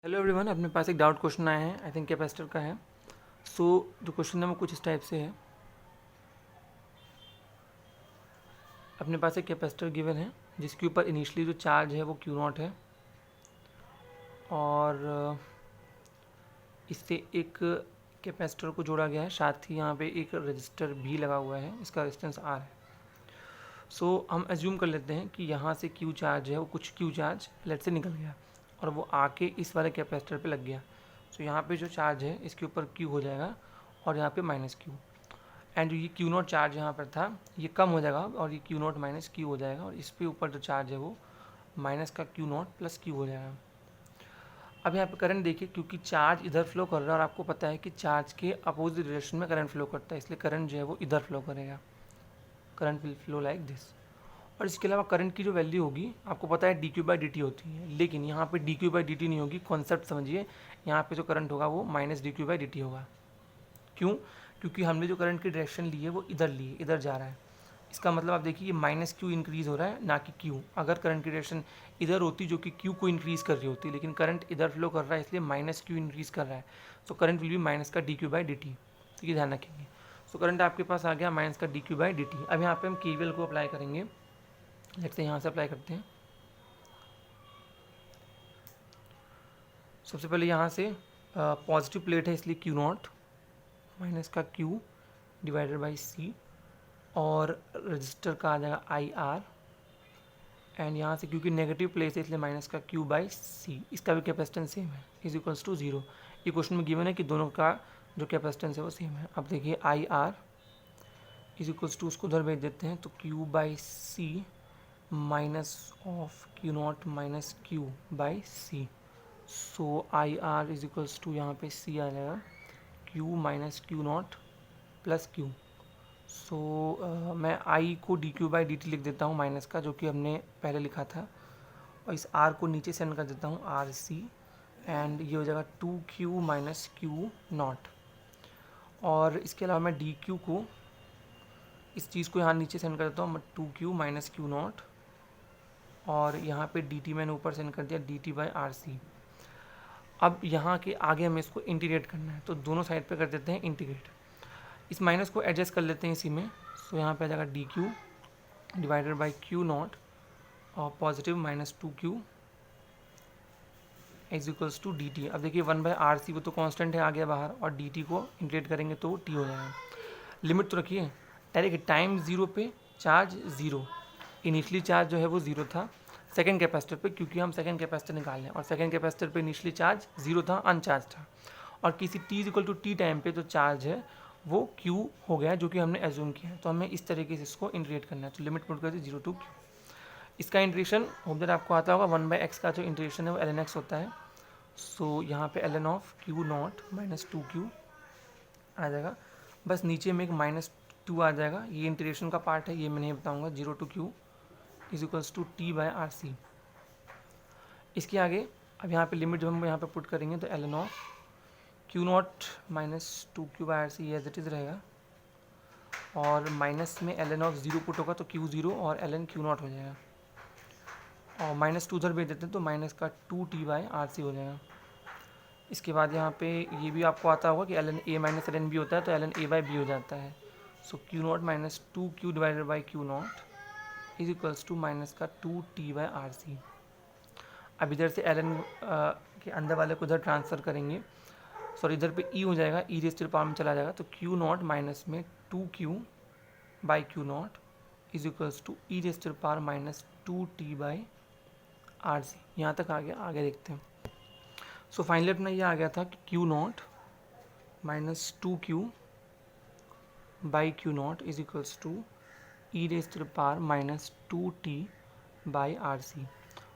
Hello everyone, अपने पास एक doubt question आया है, आई थिंक कैपेसिटर का है। सो जो क्वेश्चन है वो कुछ इस टाइप से है। अपने पास एक कैपेसिटर गिवन है जिसके ऊपर इनिशियली जो चार्ज है वो क्यू नॉट है, और इससे एक कैपेसिटर को जोड़ा गया है, साथ ही यहाँ पे एक रजिस्टर भी लगा हुआ है, इसका रेजिस्टेंस आर है। सो हम एज्यूम कर लेते हैं कि यहाँ से क्यू चार्ज है वो कुछ क्यू चार्ज लेट से निकल गया और वो आके इस वाले कैपेसिटर पे लग गया। सो यहाँ पे जो चार्ज है इसके ऊपर क्यू हो जाएगा और यहाँ पे माइनस क्यू, एंड ये क्यू नॉट चार्ज यहाँ पर था ये कम हो जाएगा और ये क्यू नॉट माइनस क्यू हो जाएगा, और इस पे ऊपर जो चार्ज है वो माइनस का क्यू नॉट प्लस क्यू हो जाएगा। अब यहाँ पे करंट देखिए, क्योंकि चार्ज इधर फ्लो कर रहा है और आपको पता है कि चार्ज के अपोजिट डायरेक्शन में करंट फ्लो करता है, इसलिए करंट जो है वो इधर फ्लो करेगा, current will flow like this. और इसके अलावा करंट की जो वैल्यू होगी आपको पता है D Q by D T होती है, लेकिन यहाँ पे D Q by D T नहीं होगी। कॉन्सेप्ट समझिए, यहाँ पे जो करंट होगा वो minus D Q by D T होगा। क्यों? क्योंकि हमने जो करंट की डायरेक्शन ली है वो इधर ली है, इधर जा रहा है। इसका मतलब आप देखिए ये माइनस क्यू इंक्रीज़ हो रहा है, ना कि क्यू। अगर करंट की डायरेक्शन इधर होती जो कि क्यू को इंक्रीज़ कर रही होती, लेकिन करंट इधर फ्लो कर रहा है इसलिए माइनस क्यू इंक्रीज़ कर रहा है, तो करंट विल बी माइनस का D Q by D T. ठीक है, ध्यान रखेंगे। सो करंट आपके पास आ गया माइनस का D Q by D T. अब यहाँ पे हम केवीएल को अप्लाई करेंगे, जैसे यहाँ से अप्लाई करते हैं। सबसे पहले यहाँ से पॉजिटिव प्लेट है इसलिए क्यू नॉट माइनस का क्यू डिवाइडेड बाई सी, और रजिस्टर का आ जाएगा आई आर, एंड यहाँ से क्योंकि नेगेटिव प्लेस है इसलिए माइनस का क्यू बाई सी, इसका भी कैपेसिटेंस सेम है, इज इक्वल्स टू जीरो। ये क्वेश्चन में गिवन है कि दोनों का जो कैपेसिटेंस है वो सेम है। अब देखिए I R is equals to, उसको उधर भेज देते हैं, तो Q by C minus of Q not minus Q by C. So I R is equals to यहाँ पे सी आ जाएगा Q minus Q not plus Q. So मैं आई को D Q by D T लिख देता हूँ minus का, जो कि हमने पहले लिखा था, और इस आर को नीचे सेंड कर देता हूँ आर सी, एंड ये हो जाएगा two q minus Q not. और इसके अलावा मैं डी क्यू को, इस चीज़ को यहाँ नीचे सेंड कर देता हूँ, two q minus Q not, और यहाँ पे डी टी मैंने ऊपर सेंड कर दिया d t by R C. अब यहाँ के आगे हमें इसको इंटीग्रेट करना है, तो दोनों साइड पे कर देते हैं इंटीग्रेट। इस माइनस को एडजस्ट कर लेते हैं इसी में। सो यहाँ पे आ जाएगा D Q divided by Q not और positive minus two Q is equals to D T. अब देखिए वन बाई आर सी वो तो कांस्टेंट है, आ गया बाहर, और डी टी को इंटीग्रेट करेंगे तो टी हो जाएगा। लिमिट तो रखिए डायरेक्ट, टाइम जीरो पे चार्ज जीरो, इनिशियली चार्ज जो है वो जीरो था सेकेंड कैपेसिटर पे, क्योंकि हम सेकेंड कैपेसिटर निकाल रहे हैं, और सेकेंड कैपेसिटर पे इनिशियली चार्ज जीरो था, अनचार्ज था, और किसी t equal to t time पे जो चार्ज है वो क्यू हो गया, जो कि हमने एज्यूम किया है। तो हमें इस तरीके से इसको इंटीग्रेट करना है, तो लिमिट पुट कर दी जीरो टू क्यू। इसका इंटीग्रेशन होप दैट आपको आता होगा, वन बाई एक्स का जो इंटीग्रेशन है वो एल एन एक्स होता है। सो यहाँ पे L N of Q not minus two Q आ जाएगा, बस नीचे में एक माइनस टू आ जाएगा, ये इंटीग्रेशन का पार्ट है, ये मैं नहीं बताऊँगा। Zero to Q is equals to T by are c. इसके आगे अब यहाँ पे लिमिट जब हम यहाँ पे पुट करेंगे तो L N of Q not minus two Q by are c as it is रहेगा, और माइनस में l N of zero put होगा तो क्यू जीरो और एल एन क्यू नॉट हो जाएगा, और माइनस टू उधर भेज देते हैं तो माइनस का two T by are c हो जाएगा। इसके बाद यहाँ पे ये भी आपको आता होगा कि L N A minus L N B होता है, तो L N A by B हो जाता है। So Q not minus two Q divided by Q not is equals to minus का two T by R C. अब इधर से एल एन के अंदर वाले को इधर ट्रांसफ़र करेंगे, सॉरी इधर पे ई हो जाएगा, ई रेस्ट पावर में चला जाएगा, तो क्यू नॉट माइनस में two Q by Q not is equals to E rest power minus two T by are c. यहाँ तक आ गया, आगे देखते हैं। सो फाइनली अपना ये आ गया था कि Q not minus two Q by Q not is equals to E rest power minus two T by are C.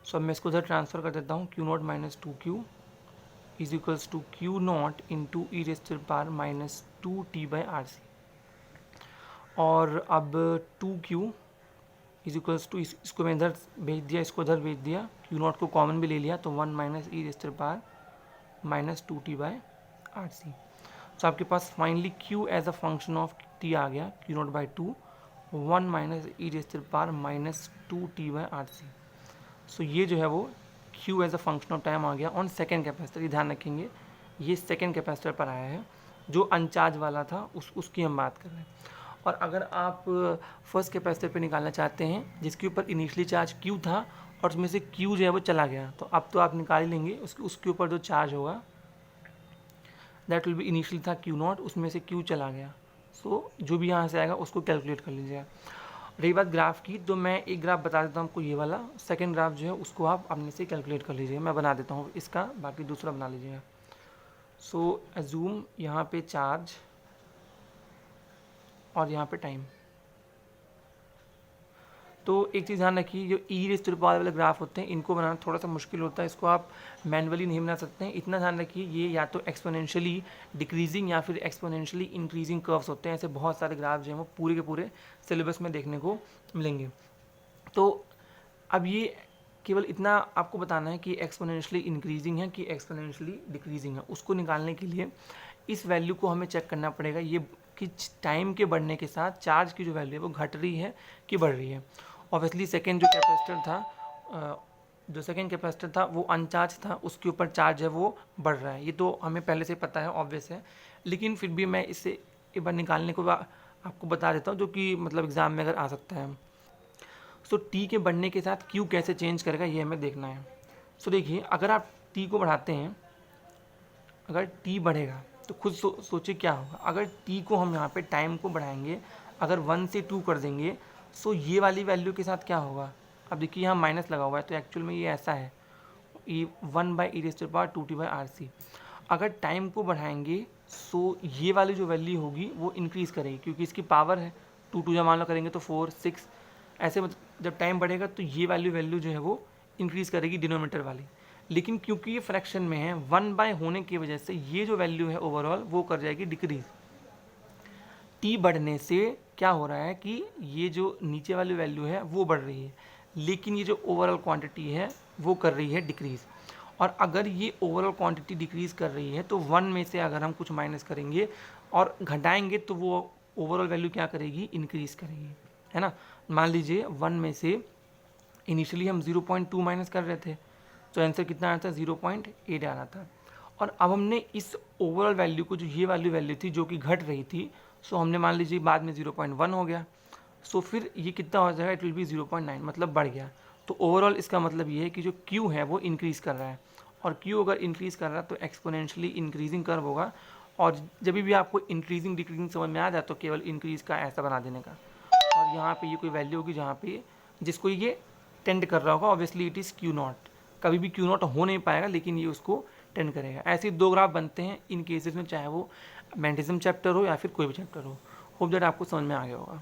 So अब मैं इसको उधर ट्रांसफ़र कर देता हूँ, Q not minus two Q is equals to Q not into E rest power minus two T by are C, और अब two Q is equals to, इसको मैं इधर भेज दिया, इसको इधर भेज दिया, क्यू नॉट को कॉमन भी ले लिया, तो one minus E rest power minus two T by are C. So आपके पास finally Q as a function of T आ गया, Q not by two one minus E rest power minus two T by are C. So ये जो है वो Q as a function of time आ गया ऑन सेकेंड कैपेसिटर। ये ध्यान रखेंगे, ये सेकेंड कैपेसिटर पर आया है, जो अनचार्ज वाला था उसकी हम बात कर रहे हैं। और अगर आप फर्स्ट कैपेसिटर पे निकालना चाहते हैं जिसके ऊपर इनिशियली चार्ज क्यू था और उसमें से क्यू जो है वो चला गया, तो अब तो आप निकाल ही लेंगे उसके ऊपर जो चार्ज होगा दैट विल बी इनिशियली था क्यू नॉट, उसमें से क्यू चला गया। सो जो भी यहाँ से आएगा उसको कैलकुलेट कर लीजिएगा। रही बात ग्राफ की, तो मैं एक ग्राफ बता देता हूँ आपको, ये वाला सेकंड ग्राफ जो है उसको आप अपने से कैलकुलेट कर लीजिए। मैं बना देता हूँ इसका, बाकी दूसरा बना लीजिएगा। सो एज्यूम यहाँ पे चार्ज और यहाँ पे टाइम। तो एक चीज़ ध्यान रखिए, जो e raise to the power वाले ग्राफ होते हैं इनको बनाना थोड़ा सा मुश्किल होता है, इसको आप मैनुअली नहीं बना सकते हैं। इतना ध्यान रखिए, ये या तो एक्सपोनेंशियली डिक्रीजिंग या फिर एक्सपोनेंशियली इंक्रीजिंग कर्व्स होते हैं। ऐसे बहुत सारे ग्राफ जो हैं वो पूरे के पूरे सिलेबस में देखने को मिलेंगे। तो अब ये केवल इतना आपको बताना है कि एक्सपोनेंशियली इंक्रीजिंग है कि एक्सपोनेंशियली डिक्रीजिंग है। उसको निकालने के लिए इस वैल्यू को हमें चेक करना पड़ेगा, ये कि टाइम के बढ़ने के साथ चार्ज की जो वैल्यू है वो घट रही है कि बढ़ रही है। ऑब्वियसली सेकेंड जो कैपेसिटर था, जो सेकेंड कैपेसिटर था वो अनचार्ज था, उसके ऊपर चार्ज है वो बढ़ रहा है। ये तो हमें पहले से पता है, ऑब्वियस है, लेकिन फिर भी मैं इससे एक बार निकालने को आपको बता देता हूँ, जो कि मतलब एग्ज़ाम में अगर आ सकता है। सो टी के बढ़ने के साथ क्यू कैसे चेंज करेगा ये हमें देखना है। सो देखिए, अगर आप टी को बढ़ाते हैं, अगर टी बढ़ेगा तो खुद सोचिए क्या होगा। अगर टी को हम यहाँ पे टाइम को बढ़ाएंगे, अगर 1 से 2 कर देंगे, सो ये वाली वैल्यू के साथ क्या होगा। अब देखिए यहाँ माइनस लगा हुआ है, तो एक्चुअल में ये ऐसा है, ये 1/e⁻²2t/RC। अगर टाइम को बढ़ाएंगे सो ये वाली जो वैल्यू होगी वो इंक्रीज़ करेगी, क्योंकि इसकी पावर है 2 जब मान लो करेंगे तो 4 6 ऐसे, मतलब जब टाइम बढ़ेगा तो ये वैल्यू जो है वो इंक्रीज़ करेगी डिनोमीटर वाली। लेकिन क्योंकि ये फ्रैक्शन में है, 1 होने की वजह से ये जो वैल्यू है ओवरऑल वो कर जाएगी डिक्रीज़। टी बढ़ने से क्या हो रहा है कि ये जो नीचे वाली वैल्यू है वो बढ़ रही है, लेकिन ये जो ओवरऑल क्वांटिटी है वो कर रही है डिक्रीज़। और अगर ये ओवरऑल क्वांटिटी डिक्रीज़ कर रही है तो 1 में से अगर हम कुछ माइनस करेंगे और घटाएंगे तो वो ओवरऑल वैल्यू क्या करेगी, इंक्रीज़ करेगी, है ना। मान लीजिए 1 में से इनिशियली हम 0.2 माइनस कर रहे थे, तो आंसर कितना आया था, 0.8 आ रहा था। और अब हमने इस ओवरऑल वैल्यू को, जो ये वाली वैल्यू थी जो कि घट रही थी, सो हमने मान लीजिए बाद में 0.1 हो गया, सो फिर ये कितना हो जाएगा, इट विल बी 0.9, मतलब बढ़ गया। तो ओवरऑल इसका मतलब ये है कि जो क्यू है वो इंक्रीज़ कर रहा है, और क्यू अगर इंक्रीज़ कर रहा है तो एक्सपोनेंशियली इंक्रीजिंग कर्व होगा। और जब भी आपको इंक्रीजिंग डिक्रीजिंग समझ में आ जाए तो केवल इंक्रीज़ का ऐसा बना देने का, और यहाँ पे ये कोई वैल्यू होगी जहाँ पे जिसको ये टेंड कर रहा होगा, obviously it is Q not. कभी भी क्यू नॉट हो नहीं पाएगा, लेकिन ये उसको टेंड करेगा। ऐसे 2 ग्राफ बनते हैं इन केसेस में, चाहे वो मैग्नेटिज्म चैप्टर हो या फिर कोई भी चैप्टर हो। होप दैट आपको समझ में आ गया होगा।